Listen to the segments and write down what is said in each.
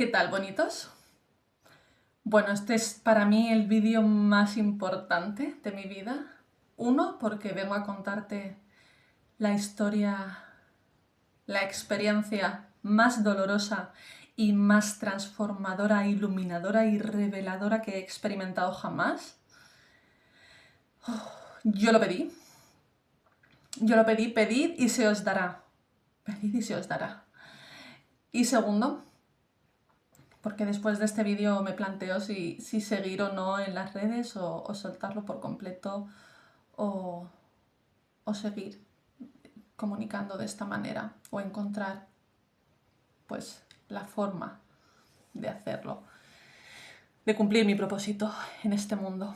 ¿Qué tal, bonitos? Bueno, este es para mí el vídeo más importante de mi vida. Uno, porque vengo a contarte la historia, la experiencia más dolorosa y más transformadora, iluminadora y reveladora que he experimentado jamás. Yo lo pedí. Pedid y se os dará. Pedid y se os dará. Y segundo, porque después de este vídeo me planteo si seguir o no en las redes o soltarlo por completo o, o seguir comunicando de esta manera o encontrar pues la forma de hacerlo, de cumplir mi propósito en este mundo.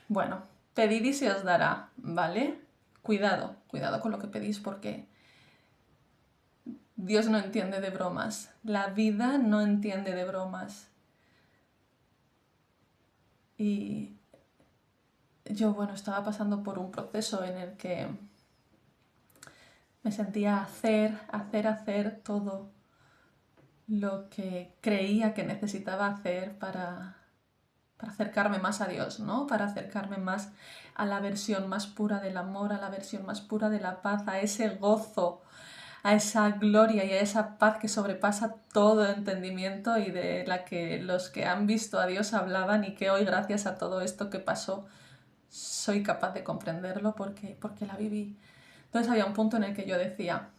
Bueno, pedid y se os dará, ¿vale? Cuidado, cuidado con lo que pedís porque Dios no entiende de bromas, la vida no entiende de bromas. Y yo, bueno, estaba pasando por un proceso en el que me sentía hacer todo lo que creía que necesitaba hacer para acercarme más a Dios, ¿no? Para acercarme más a la versión más pura del amor, a la versión más pura de la paz, a ese gozo, a esa gloria y a esa paz que sobrepasa todo entendimiento y de la que los que han visto a Dios hablaban y que hoy, gracias a todo esto que pasó, soy capaz de comprenderlo porque la viví. Entonces había un punto en el que yo decía,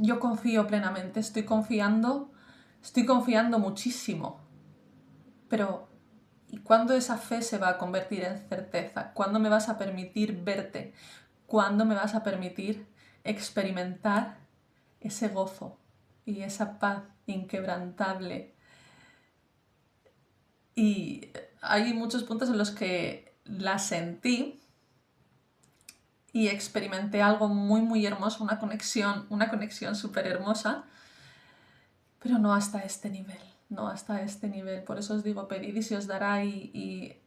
yo confío plenamente, estoy confiando muchísimo, pero ¿y cuándo esa fe se va a convertir en certeza? ¿Cuándo me vas a permitir verte? ¿Cuándo me vas a permitir experimentar ese gozo y esa paz inquebrantable? Y hay muchos puntos en los que la sentí y experimenté algo muy hermoso, una conexión súper hermosa, pero no hasta este nivel, no hasta este nivel. Por eso os digo, pedid y se os dará y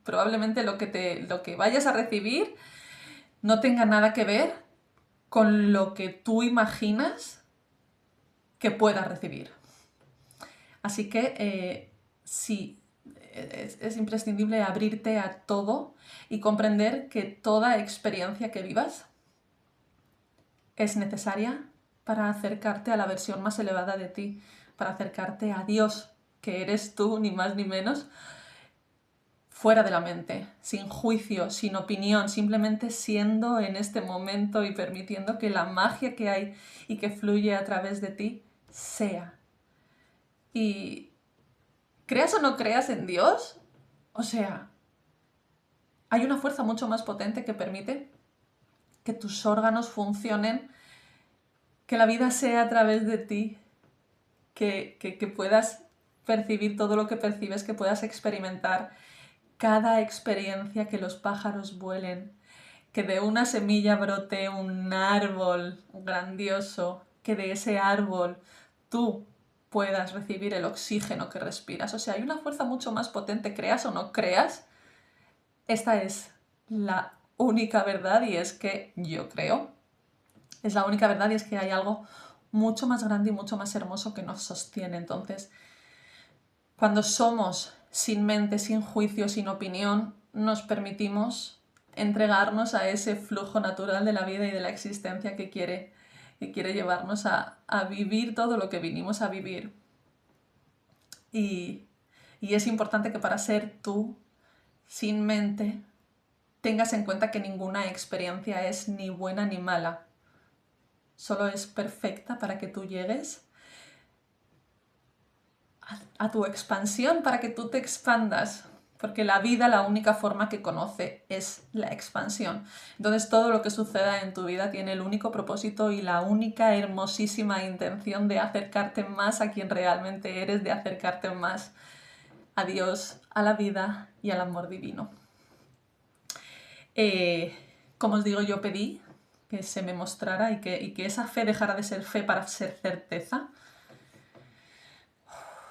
probablemente lo que vayas a recibir no tenga nada que ver con lo que tú imaginas que puedas recibir. Así que sí, es imprescindible abrirte a todo y comprender que toda experiencia que vivas es necesaria para acercarte a la versión más elevada de ti, para acercarte a Dios, que eres tú, ni más ni menos, fuera de la mente, sin juicio, sin opinión, simplemente siendo en este momento y permitiendo que la magia que hay y que fluye a través de ti sea. Y creas o no creas en Dios, o sea, hay una fuerza mucho más potente que permite que tus órganos funcionen, que la vida sea a través de ti, que puedas percibir todo lo que percibes, que puedas experimentar cada experiencia, que los pájaros vuelen, que de una semilla brote un árbol grandioso, que de ese árbol tú puedas recibir el oxígeno que respiras. O sea, hay una fuerza mucho más potente, creas o no creas. Esta es la única verdad y es que yo creo. Es la única verdad y es que hay algo mucho más grande y mucho más hermoso que nos sostiene. Entonces, cuando somos sin mente, sin juicio, sin opinión, nos permitimos entregarnos a ese flujo natural de la vida y de la existencia que quiere llevarnos a vivir todo lo que vinimos a vivir. Y es importante que para ser tú, sin mente, tengas en cuenta que ninguna experiencia es ni buena ni mala. Solo es perfecta para que tú llegues a tu expansión, para que tú te expandas, porque la vida, la única forma que conoce es la expansión. Entonces todo lo que suceda en tu vida tiene el único propósito y la única hermosísima intención de acercarte más a quien realmente eres, de acercarte más a Dios, a la vida y al amor divino. Como os digo, yo pedí que se me mostrara y que esa fe dejara de ser fe para ser certeza.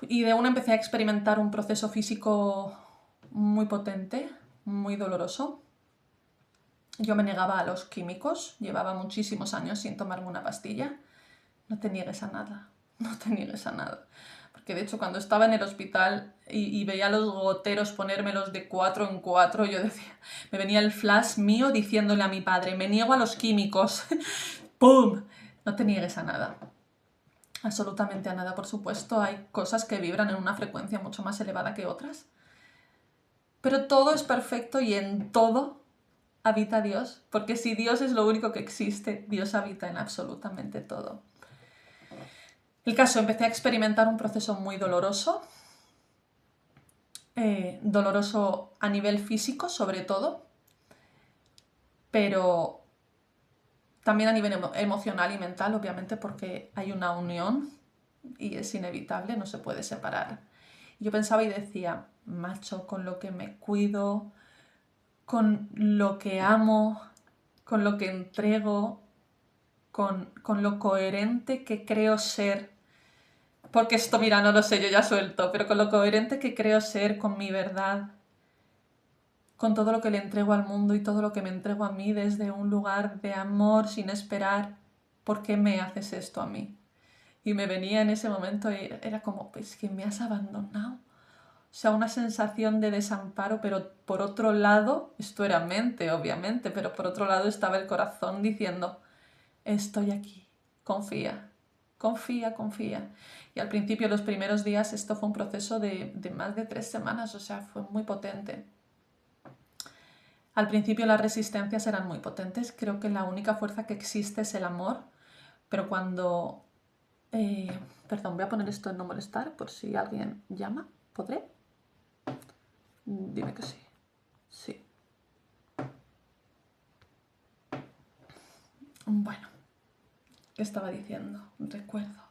Y de una empecé a experimentar un proceso físico muy potente, muy doloroso. Yo me negaba a los químicos, llevaba muchísimos años sin tomarme una pastilla. No te niegues a nada. no te niegues a nada. Porque de hecho cuando estaba en el hospital y veía los goteros ponérmelos de 4 en 4, yo decía, me venía el flash mío diciéndole a mi padre, me niego a los químicos. ¡Pum! No te niegues a nada. Absolutamente a nada, por supuesto. Hay cosas que vibran en una frecuencia mucho más elevada que otras. Pero todo es perfecto y en todo habita Dios. Porque si Dios es lo único que existe, Dios habita en absolutamente todo. El caso, empecé a experimentar un proceso muy doloroso. Doloroso a nivel físico, sobre todo. Pero también a nivel emocional y mental, obviamente, porque hay una unión y es inevitable, no se puede separar. Yo pensaba y decía, macho, con lo que me cuido, con lo que amo, con lo que entrego, con lo coherente que creo ser, porque esto, mira, no lo sé, yo ya suelto, pero con lo coherente que creo ser, con mi verdad, con todo lo que le entrego al mundo y todo lo que me entrego a mí desde un lugar de amor sin esperar, ¿por qué me haces esto a mí? Y me venía en ese momento y era como, pues que me has abandonado. O sea, una sensación de desamparo, pero por otro lado, esto era mente, obviamente, pero por otro lado estaba el corazón diciendo, estoy aquí, confía, confía, confía. Y al principio, los primeros días, esto fue un proceso de más de 3 semanas, o sea, fue muy potente. Al principio las resistencias eran muy potentes, creo que la única fuerza que existe es el amor, pero cuando... perdón, voy a poner esto en no molestar por si alguien llama, ¿podré? Dime que sí. Sí. Bueno, ¿qué estaba diciendo? Recuerdo.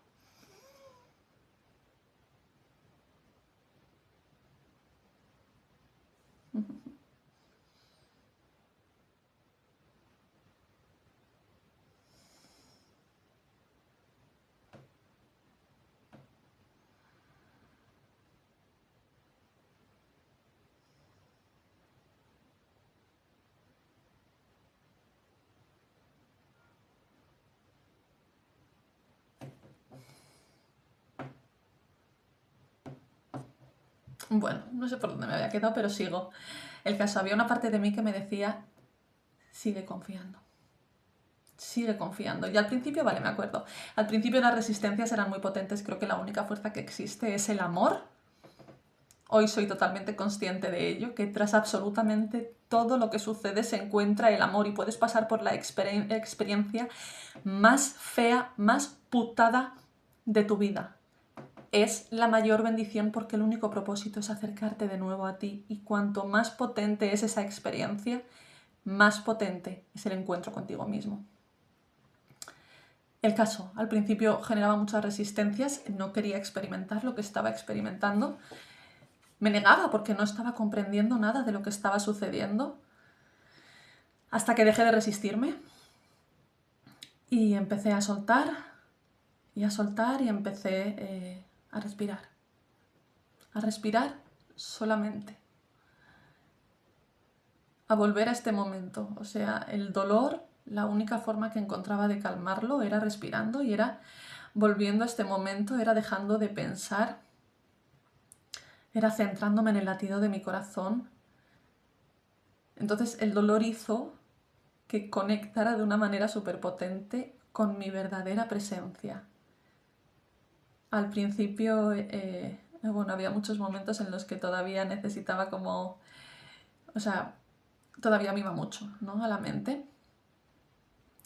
Bueno, no sé por dónde me había quedado, pero sigo. El caso, había una parte de mí que me decía, sigue confiando. Sigue confiando. Y al principio, vale, me acuerdo. Al principio las resistencias eran muy potentes. Creo que la única fuerza que existe es el amor. Hoy soy totalmente consciente de ello, que tras absolutamente todo lo que sucede se encuentra el amor y puedes pasar por la experiencia más fea, más putada de tu vida. Es la mayor bendición porque el único propósito es acercarte de nuevo a ti y cuanto más potente es esa experiencia, más potente es el encuentro contigo mismo. El caso, al principio generaba muchas resistencias, no quería experimentar lo que estaba experimentando, me negaba porque no estaba comprendiendo nada de lo que estaba sucediendo, hasta que dejé de resistirme y empecé a soltar y a soltar y empecé a respirar solamente, a volver a este momento. O sea, el dolor, la única forma que encontraba de calmarlo era respirando y era volviendo a este momento, era dejando de pensar, era centrándome en el latido de mi corazón. Entonces el dolor hizo que conectara de una manera súper potente con mi verdadera presencia. Al principio, bueno, había muchos momentos en los que todavía necesitaba como, o sea, todavía me iba mucho, ¿no? A la mente.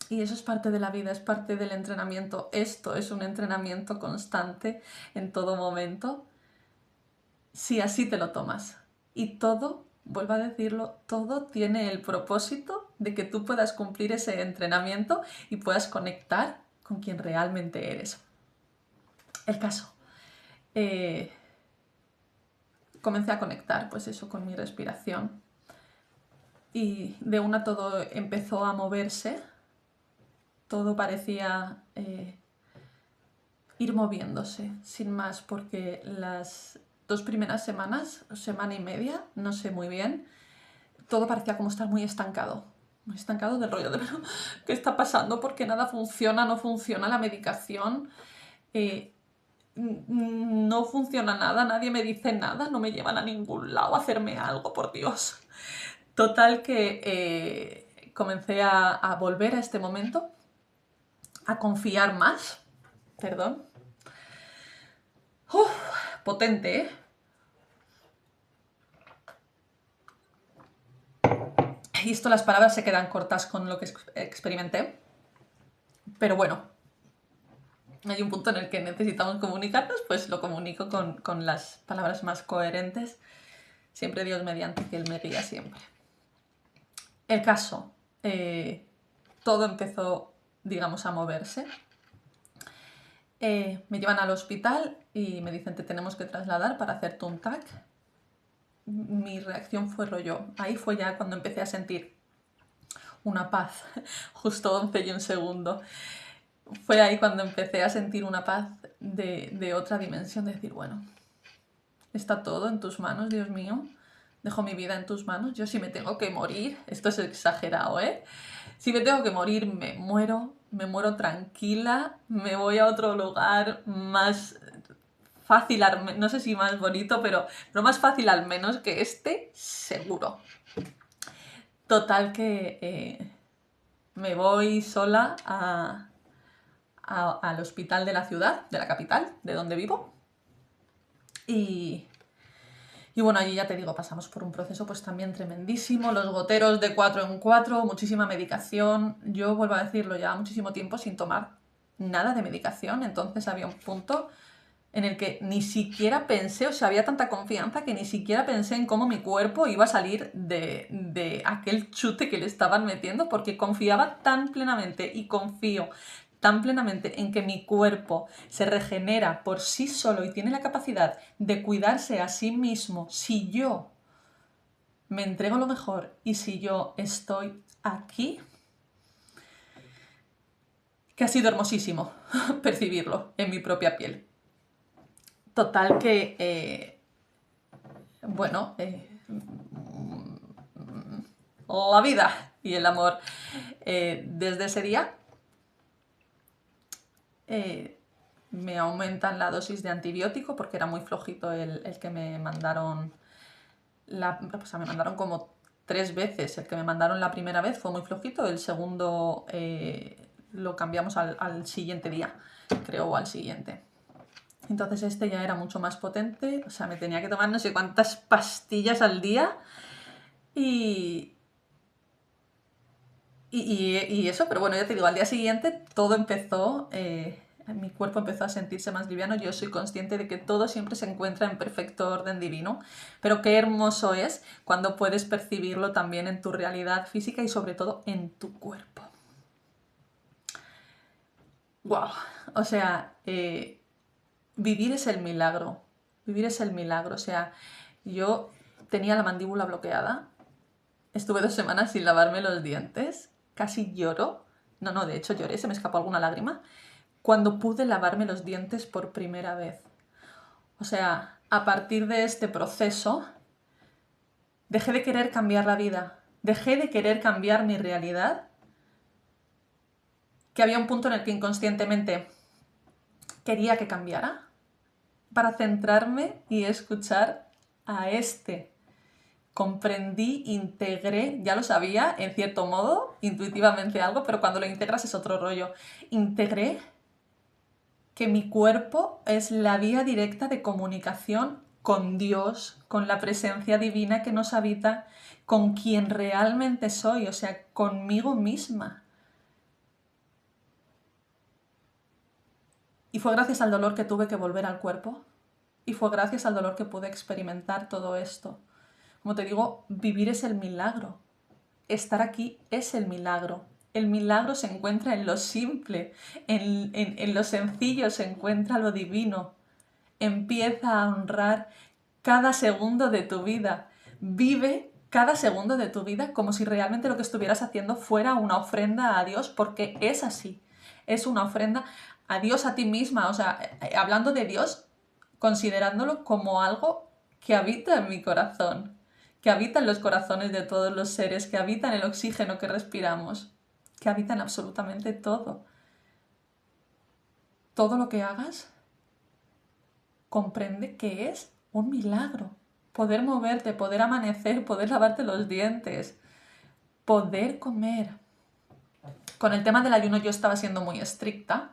Y eso es parte de la vida, es parte del entrenamiento. Esto es un entrenamiento constante en todo momento, si así te lo tomas. Y todo, vuelvo a decirlo, todo tiene el propósito de que tú puedas cumplir ese entrenamiento y puedas conectar con quien realmente eres. El caso. Comencé a conectar, pues eso, con mi respiración. Y de una todo empezó a moverse. Todo parecía ir moviéndose, sin más, porque las 2 primeras semanas, semana y media, no sé muy bien, todo parecía como estar muy estancado del rollo de ¿qué está pasando? Porque nada funciona, no funciona la medicación. no funciona nada, nadie me dice nada, no me llevan a ningún lado a hacerme algo, por Dios. Total que comencé a volver a este momento, a confiar más. Perdón. Uf, potente, ¿eh? Y esto, las palabras se quedan cortas con lo que experimenté. Pero bueno, hay un punto en el que necesitamos comunicarnos, pues lo comunico con las palabras más coherentes. Siempre Dios mediante, que Él me guía siempre. El caso, todo empezó, digamos, a moverse. Me llevan al hospital y me dicen, te tenemos que trasladar para hacerte un TAC. Mi reacción fue rollo. Ahí fue ya cuando empecé a sentir una paz, justo 11 y un segundo. Fue ahí cuando empecé a sentir una paz de otra dimensión, de decir, bueno, está todo en tus manos, Dios mío. Dejo mi vida en tus manos. Yo si me tengo que morir, esto es exagerado, ¿eh? Si me tengo que morir, me muero tranquila, me voy a otro lugar más fácil, no sé si más bonito, pero más fácil al menos que este, seguro. Total que me voy sola al hospital de la ciudad, de la capital, de donde vivo. Y bueno, allí ya te digo, pasamos por un proceso pues también tremendísimo, los goteros de 4 en 4, muchísima medicación. Yo vuelvo a decirlo, ya muchísimo tiempo sin tomar nada de medicación, entonces había un punto en el que ni siquiera pensé, o sea, había tanta confianza que ni siquiera pensé en cómo mi cuerpo iba a salir de aquel chute que le estaban metiendo, porque confiaba tan plenamente y confío tan plenamente en que mi cuerpo se regenera por sí solo y tiene la capacidad de cuidarse a sí mismo si yo me entrego lo mejor y si yo estoy aquí, que ha sido hermosísimo percibirlo en mi propia piel. Total que, bueno, la vida y el amor desde ese día me aumentan la dosis de antibiótico porque era muy flojito el que me mandaron. O sea, me mandaron como 3 veces. El que me mandaron la primera vez fue muy flojito, el segundo lo cambiamos al siguiente día, creo, o al siguiente. Entonces este ya era mucho más potente, o sea, me tenía que tomar no sé cuántas pastillas al día y eso, pero bueno, ya te digo, al día siguiente todo empezó, mi cuerpo empezó a sentirse más liviano. Yo soy consciente de que todo siempre se encuentra en perfecto orden divino, pero qué hermoso es cuando puedes percibirlo también en tu realidad física y sobre todo en tu cuerpo. ¡Wow! O sea, vivir es el milagro, vivir es el milagro. O sea, yo tenía la mandíbula bloqueada, estuve 2 semanas sin lavarme los dientes, casi lloro. No, de hecho lloré, se me escapó alguna lágrima cuando pude lavarme los dientes por primera vez. O sea, a partir de este proceso, dejé de querer cambiar la vida, dejé de querer cambiar mi realidad, que había un punto en el que inconscientemente quería que cambiara, para centrarme y escuchar a este. Comprendí, integré, ya lo sabía, en cierto modo, intuitivamente algo, pero cuando lo integras es otro rollo. Integré que mi cuerpo es la vía directa de comunicación con Dios, con la presencia divina que nos habita, con quien realmente soy, o sea, conmigo misma. Y fue gracias al dolor que tuve que volver al cuerpo, y fue gracias al dolor que pude experimentar todo esto. Como te digo, vivir es el milagro. Estar aquí es el milagro. El milagro se encuentra en lo simple, en lo sencillo se encuentra lo divino. Empieza a honrar cada segundo de tu vida. Vive cada segundo de tu vida como si realmente lo que estuvieras haciendo fuera una ofrenda a Dios, porque es así. Es una ofrenda a Dios, a ti misma. O sea, hablando de Dios, considerándolo como algo que habita en mi corazón, que habita en los corazones de todos los seres, que habita en el oxígeno que respiramos, que habita en absolutamente todo. Todo lo que hagas, comprende que es un milagro. Poder moverte, poder amanecer, poder lavarte los dientes, poder comer. Con el tema del ayuno yo estaba siendo muy estricta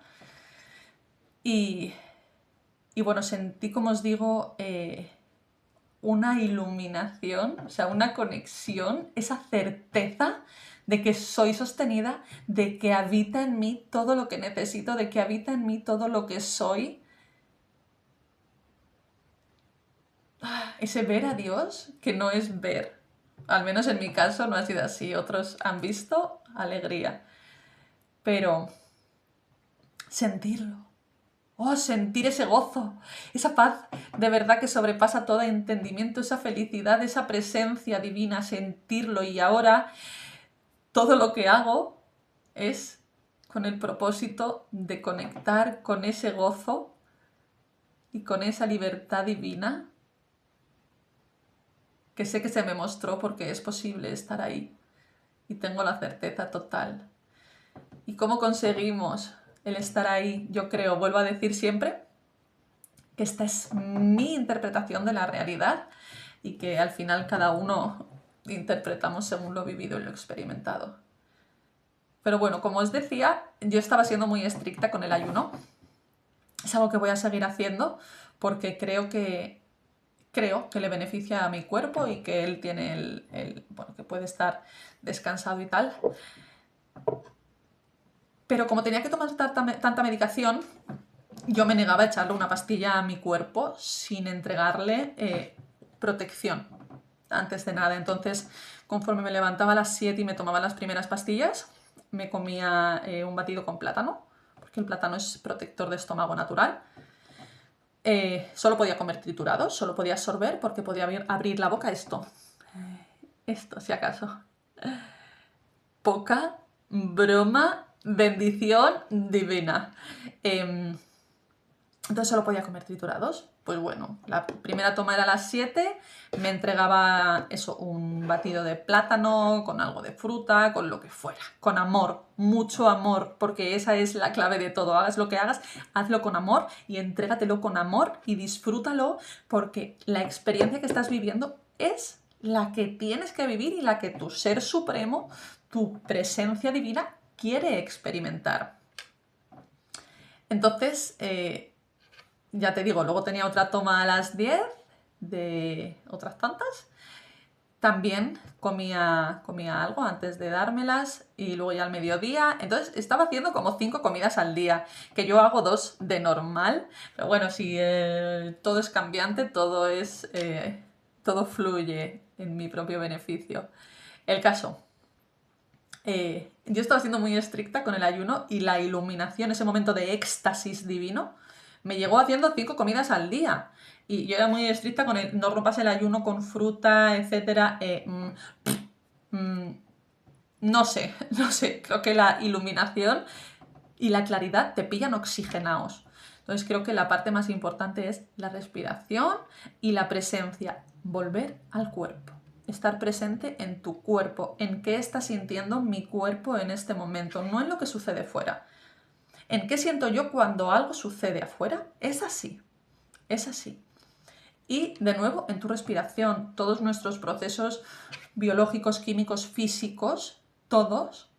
y bueno, sentí, como os digo, una iluminación, o sea, una conexión, esa certeza de que soy sostenida, de que habita en mí todo lo que necesito, de que habita en mí todo lo que soy. Ese ver a Dios, que no es ver, al menos en mi caso no ha sido así, otros han visto alegría, pero sentirlo. Oh, sentir ese gozo, esa paz de verdad que sobrepasa todo entendimiento, esa felicidad, esa presencia divina, sentirlo. Y ahora todo lo que hago es con el propósito de conectar con ese gozo y con esa libertad divina que sé que se me mostró porque es posible estar ahí y tengo la certeza total. ¿Y cómo conseguimos el estar ahí? Yo creo, vuelvo a decir siempre, que esta es mi interpretación de la realidad y que al final cada uno interpretamos según lo vivido y lo experimentado. Pero bueno, como os decía, yo estaba siendo muy estricta con el ayuno. Es algo que voy a seguir haciendo porque creo que le beneficia a mi cuerpo y que él tiene bueno, que puede estar descansado y tal. Pero como tenía que tomar tanta medicación, yo me negaba a echarle una pastilla a mi cuerpo sin entregarle protección antes de nada. Entonces, conforme me levantaba a las 7 y me tomaba las primeras pastillas, me comía un batido con plátano, porque el plátano es protector de estómago natural. Solo podía comer triturados, solo podía absorber porque podía abrir la boca esto, si acaso. Poca broma, bendición divina. Entonces solo podía comer triturados. Pues bueno, la primera toma era a las 7, me entregaba eso, un batido de plátano, con algo de fruta, con lo que fuera, con amor, mucho amor, porque esa es la clave de todo. Hagas lo que hagas, hazlo con amor y entrégatelo con amor y disfrútalo, porque la experiencia que estás viviendo es la que tienes que vivir y la que tu ser supremo, tu presencia divina, quiere experimentar. Entonces, ya te digo, luego tenía otra toma a las 10 de otras tantas. También comía algo antes de dármelas y luego ya al mediodía. Entonces estaba haciendo como 5 comidas al día, que yo hago 2 de normal. Pero bueno, si todo es cambiante, todo fluye en mi propio beneficio. El caso, yo estaba siendo muy estricta con el ayuno y la iluminación, ese momento de éxtasis divino, me llegó haciendo 5 comidas al día. Y yo era muy estricta con no rompas el ayuno con fruta, etc. No sé, creo que la iluminación y la claridad te pillan oxigenados. Entonces creo que la parte más importante es la respiración y la presencia, volver al cuerpo. Estar presente en tu cuerpo, en qué está sintiendo mi cuerpo en este momento, no en lo que sucede fuera. ¿En qué siento yo cuando algo sucede afuera? Es así, es así. Y de nuevo, en tu respiración, todos nuestros procesos biológicos, químicos, físicos, todos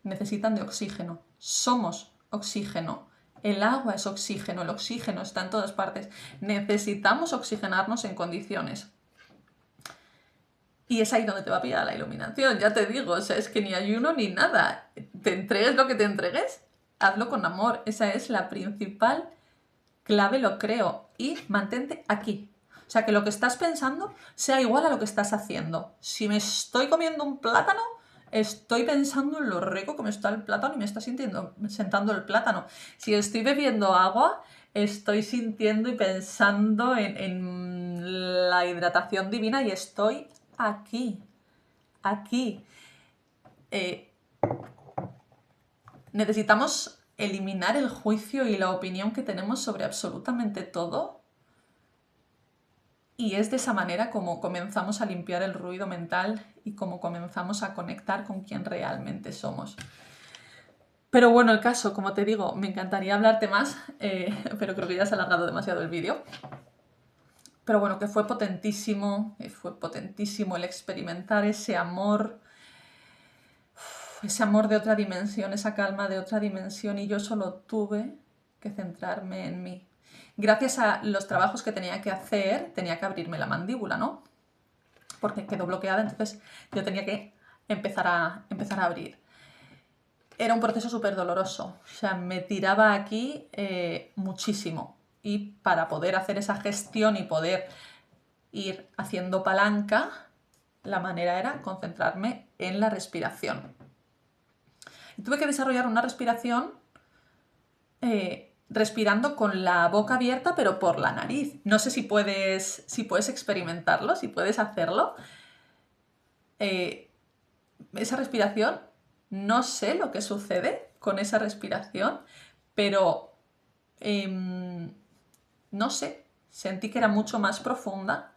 necesitan de oxígeno. Somos oxígeno. El agua es oxígeno, el oxígeno está en todas partes. Necesitamos oxigenarnos en condiciones. Y es ahí donde te va a pillar la iluminación, ya te digo, o sea, es que ni ayuno ni nada. Te entregues lo que te entregues, hazlo con amor. Esa es la principal clave, lo creo. Y mantente aquí. O sea, que lo que estás pensando sea igual a lo que estás haciendo. Si me estoy comiendo un plátano, estoy pensando en lo rico que me está el plátano y me está sentando el plátano. Si estoy bebiendo agua, estoy sintiendo y pensando en la hidratación divina y estoy aquí. Necesitamos eliminar el juicio y la opinión que tenemos sobre absolutamente todo. Y es de esa manera como comenzamos a limpiar el ruido mental y como comenzamos a conectar con quien realmente somos. Pero bueno, el caso, como te digo, me encantaría hablarte más, pero creo que ya se ha alargado demasiado el vídeo. Pero bueno, que fue potentísimo el experimentar ese amor de otra dimensión, esa calma de otra dimensión, y yo solo tuve que centrarme en mí. Gracias a los trabajos que tenía que hacer, tenía que abrirme la mandíbula, ¿no? Porque quedó bloqueada, entonces yo tenía que empezar a abrir. Era un proceso súper doloroso, o sea, me tiraba aquí muchísimo. Y para poder hacer esa gestión y poder ir haciendo palanca, la manera era concentrarme en la respiración. Y tuve que desarrollar una respiración respirando con la boca abierta, pero por la nariz. No sé si puedes experimentarlo, si puedes hacerlo. Esa respiración, no sé lo que sucede con esa respiración, pero no sé, sentí que era mucho más profunda.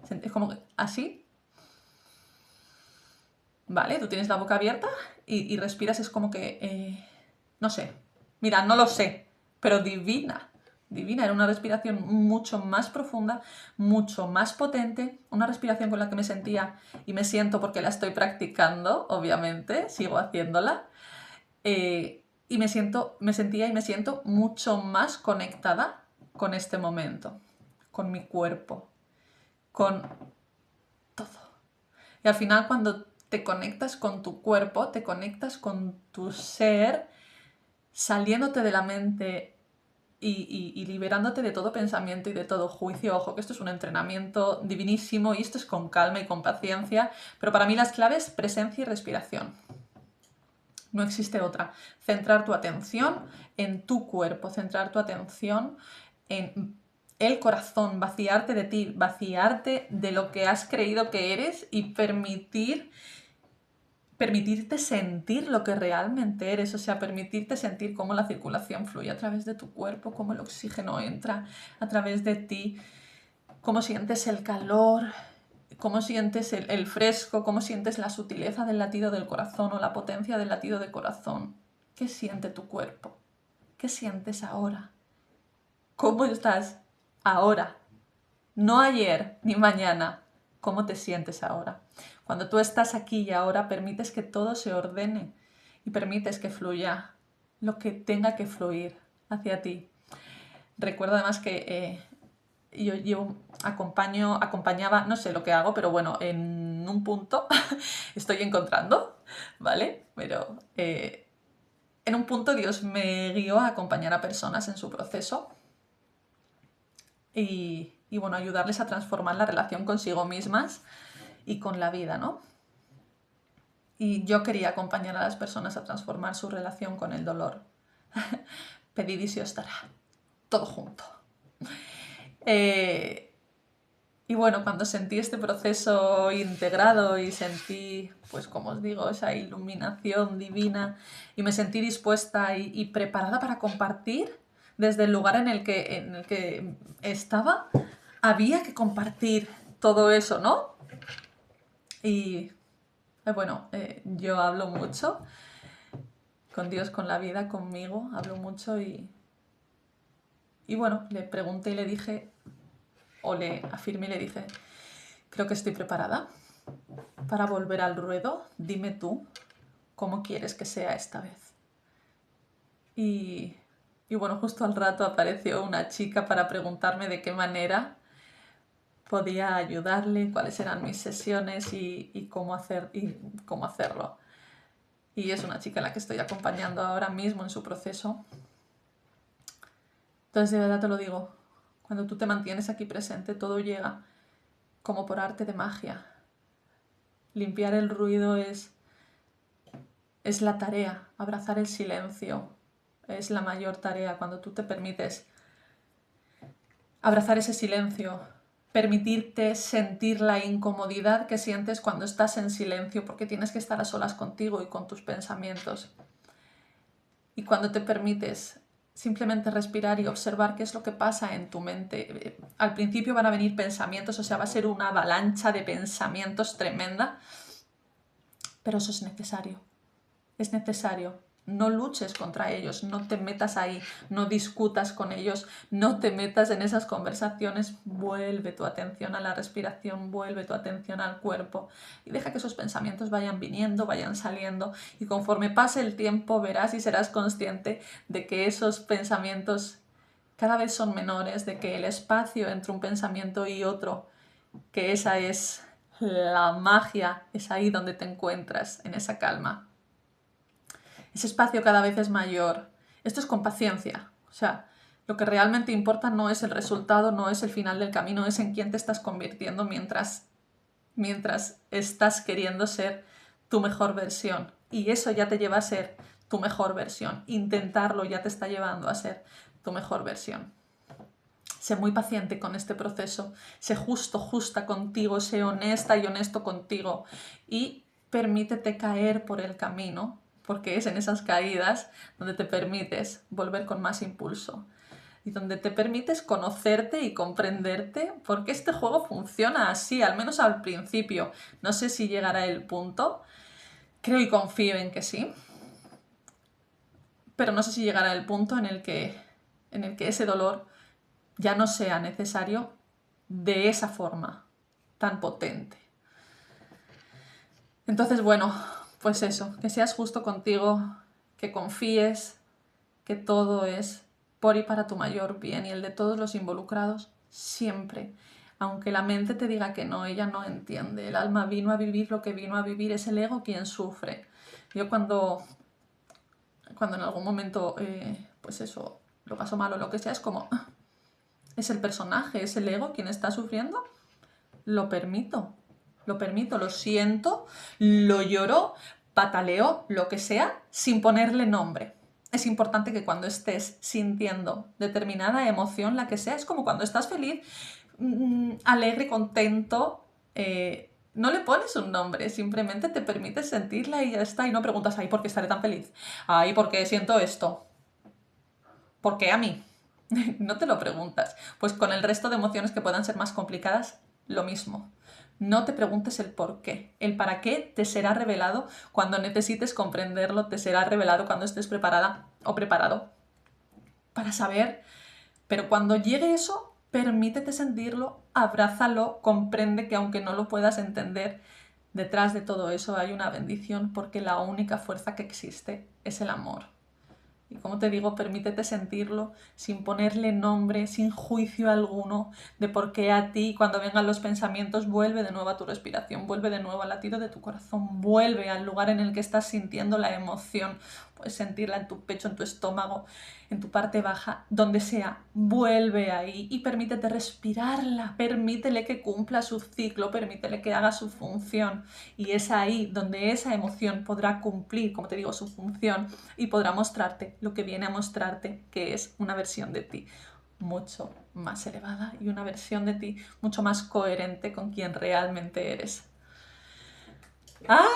Sentí como que así. Vale, tú tienes la boca abierta y respiras, es como que, no sé, mira, no lo sé, pero divina, divina, era una respiración mucho más profunda, mucho más potente, una respiración con la que me sentía y me siento porque la estoy practicando, obviamente, sigo haciéndola, y me sentía y me siento mucho más conectada con este momento, con mi cuerpo, con todo. Y al final, cuando te conectas con tu cuerpo, te conectas con tu ser, saliéndote de la mente y liberándote de todo pensamiento y de todo juicio. Ojo, que esto es un entrenamiento divinísimo y esto es con calma y con paciencia, pero para mí las claves, presencia y respiración. No existe otra. Centrar tu atención en tu cuerpo, centrar tu atención en el corazón, vaciarte de ti, vaciarte de lo que has creído que eres y permitirte sentir lo que realmente eres, o sea, permitirte sentir cómo la circulación fluye a través de tu cuerpo, cómo el oxígeno entra a través de ti, cómo sientes el calor, cómo sientes el fresco, cómo sientes la sutileza del latido del corazón o la potencia del latido del corazón. ¿Qué siente tu cuerpo? ¿Qué sientes ahora? ¿Cómo estás ahora? No ayer ni mañana. ¿Cómo te sientes ahora? Cuando tú estás aquí y ahora, permites que todo se ordene y permites que fluya lo que tenga que fluir hacia ti. Recuerdo además que yo acompañaba, no sé lo que hago, pero bueno, en un punto estoy encontrando, ¿vale? Pero en un punto Dios me guió a acompañar a personas en su proceso y bueno, ayudarles a transformar la relación consigo mismas y con la vida, ¿no? Y yo quería acompañar a las personas a transformar su relación con el dolor. Pedid y se os dará. Todo junto. Y bueno, cuando sentí este proceso integrado y sentí, pues como os digo, esa iluminación divina y me sentí dispuesta y preparada para compartir desde el lugar en el que estaba, había que compartir todo eso, ¿no? Y bueno, yo hablo mucho con Dios, con la vida, conmigo, hablo mucho y bueno, le pregunté y le dije, o le afirmé y le dije, creo que estoy preparada para volver al ruedo, dime tú cómo quieres que sea esta vez. Y bueno, justo al rato apareció una chica para preguntarme de qué manera podía ayudarle, cuáles eran mis sesiones y cómo hacerlo. Y es una chica a la que estoy acompañando ahora mismo en su proceso. Entonces, de verdad te lo digo, cuando tú te mantienes aquí presente, todo llega como por arte de magia. Limpiar el ruido es la tarea, abrazar el silencio es la mayor tarea. Cuando tú te permites abrazar ese silencio, permitirte sentir la incomodidad que sientes cuando estás en silencio porque tienes que estar a solas contigo y con tus pensamientos. Y cuando te permites simplemente respirar y observar qué es lo que pasa en tu mente. Al principio van a venir pensamientos, o sea, va a ser una avalancha de pensamientos tremenda, pero eso es necesario. Es necesario. no luches contra ellos, no te metas ahí, no discutas con ellos, no te metas en esas conversaciones. Vuelve tu atención a la respiración, vuelve tu atención al cuerpo y deja que esos pensamientos vayan viniendo, vayan saliendo, y conforme pase el tiempo verás y serás consciente de que esos pensamientos cada vez son menores, de que el espacio entre un pensamiento y otro, que esa es la magia, es ahí donde te encuentras, en esa calma. Ese espacio cada vez es mayor. Esto es con paciencia. O sea, lo que realmente importa no es el resultado, no es el final del camino, es en quién te estás convirtiendo mientras estás queriendo ser tu mejor versión. Y eso ya te lleva a ser tu mejor versión. Intentarlo ya te está llevando a ser tu mejor versión. Sé muy paciente con este proceso, sé justa contigo, sé honesta y honesto contigo, y permítete caer por el camino, porque es en esas caídas donde te permites volver con más impulso y donde te permites conocerte y comprenderte, porque este juego funciona así, al menos al principio. No sé si llegará el punto, creo y confío en que sí, pero no sé si llegará el punto en el que ese dolor ya no sea necesario de esa forma tan potente. Entonces, bueno, pues eso, que seas justo contigo, que confíes que todo es por y para tu mayor bien y el de todos los involucrados siempre. Aunque la mente te diga que no, ella no entiende. El alma vino a vivir lo que vino a vivir, es el ego quien sufre. Yo cuando en algún momento, pues eso, lo paso mal o lo que sea, es como, es el personaje, es el ego quien está sufriendo, lo permito, lo siento, lo lloro, pataleo, lo que sea, sin ponerle nombre. Es importante que cuando estés sintiendo determinada emoción, la que sea, es como cuando estás feliz, alegre, contento, no le pones un nombre, simplemente te permites sentirla y ya está, y no preguntas, ay, ¿por qué estaré tan feliz? Ay, ¿por qué siento esto? ¿Por qué a mí? No te lo preguntas. Pues con el resto de emociones que puedan ser más complicadas, lo mismo. No te preguntes el por qué. El para qué te será revelado cuando necesites comprenderlo, te será revelado cuando estés preparada o preparado para saber. Pero cuando llegue eso, permítete sentirlo, abrázalo, comprende que aunque no lo puedas entender, detrás de todo eso hay una bendición, porque la única fuerza que existe es el amor. Y como te digo, permítete sentirlo sin ponerle nombre, sin juicio alguno de por qué a ti, cuando vengan los pensamientos, vuelve de nuevo a tu respiración, vuelve de nuevo al latido de tu corazón, vuelve al lugar en el que estás sintiendo la emoción. Puedes sentirla en tu pecho, en tu estómago, en tu parte baja, donde sea, vuelve ahí y permítete respirarla, permítele que cumpla su ciclo, permítele que haga su función, y es ahí donde esa emoción podrá cumplir, como te digo, su función, y podrá mostrarte lo que viene a mostrarte, que es una versión de ti mucho más elevada y una versión de ti mucho más coherente con quien realmente eres. ¡Ah!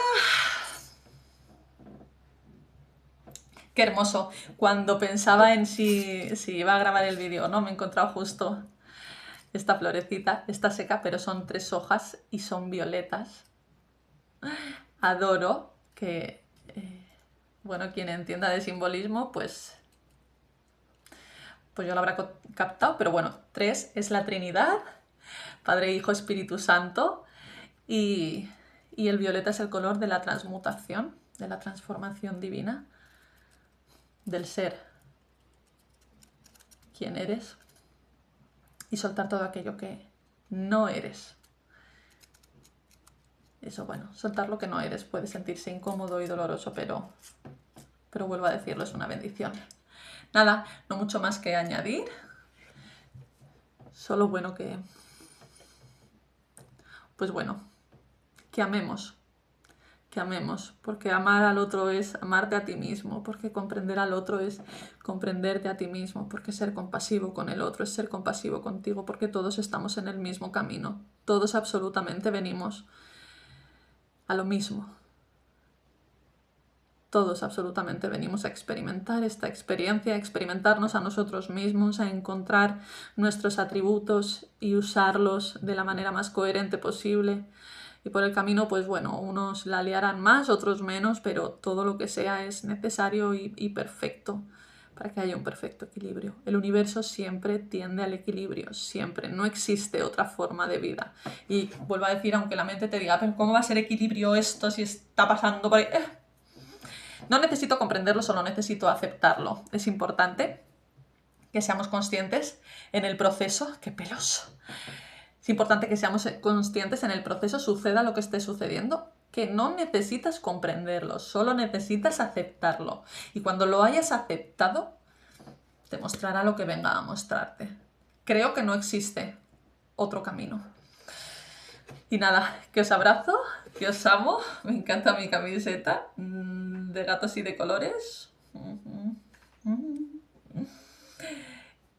¡Qué hermoso! Cuando pensaba en si iba a grabar el vídeo o no, me he encontrado justo esta florecita. Está seca, pero son 3 hojas y son violetas. Adoro que, bueno, quien entienda de simbolismo, pues ya lo habrá captado, pero bueno, 3 es la Trinidad, Padre, Hijo, Espíritu Santo, y el violeta es el color de la transmutación, de la transformación divina, del ser quien eres, y soltar todo aquello que no eres. Eso, bueno, soltar lo que no eres puede sentirse incómodo y doloroso, pero vuelvo a decirlo, es una bendición. Nada, no mucho más que añadir. Solo bueno que... Pues bueno, que amemos, porque amar al otro es amarte a ti mismo, porque comprender al otro es comprenderte a ti mismo, porque ser compasivo con el otro es ser compasivo contigo, porque todos estamos en el mismo camino, todos absolutamente venimos a lo mismo. Todos absolutamente venimos a experimentar esta experiencia, a experimentarnos a nosotros mismos, a encontrar nuestros atributos y usarlos de la manera más coherente posible. Y por el camino, pues bueno, unos la liarán más, otros menos, pero todo lo que sea es necesario y perfecto para que haya un perfecto equilibrio. El universo siempre tiende al equilibrio, siempre. No existe otra forma de vida. Y vuelvo a decir, aunque la mente te diga, pero ¿cómo va a ser equilibrio esto si está pasando por ahí? No necesito comprenderlo, solo necesito aceptarlo. Es importante que seamos conscientes en el proceso. ¡Qué pelos! Es importante que seamos conscientes en el proceso, suceda lo que esté sucediendo, que no necesitas comprenderlo, solo necesitas aceptarlo. Y cuando lo hayas aceptado, te mostrará lo que venga a mostrarte. Creo que no existe otro camino. Y nada, que os abrazo, que os amo. Me encanta mi camiseta de gatos y de colores.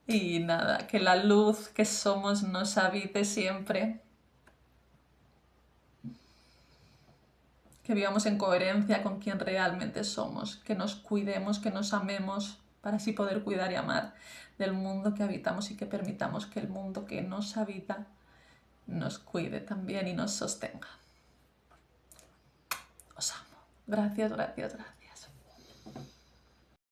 Y nada, que la luz que somos nos habite siempre. Que vivamos en coherencia con quien realmente somos. Que nos cuidemos, que nos amemos, para así poder cuidar y amar del mundo que habitamos y que permitamos que el mundo que nos habita nos cuide también y nos sostenga. Os amo. Gracias, gracias, gracias.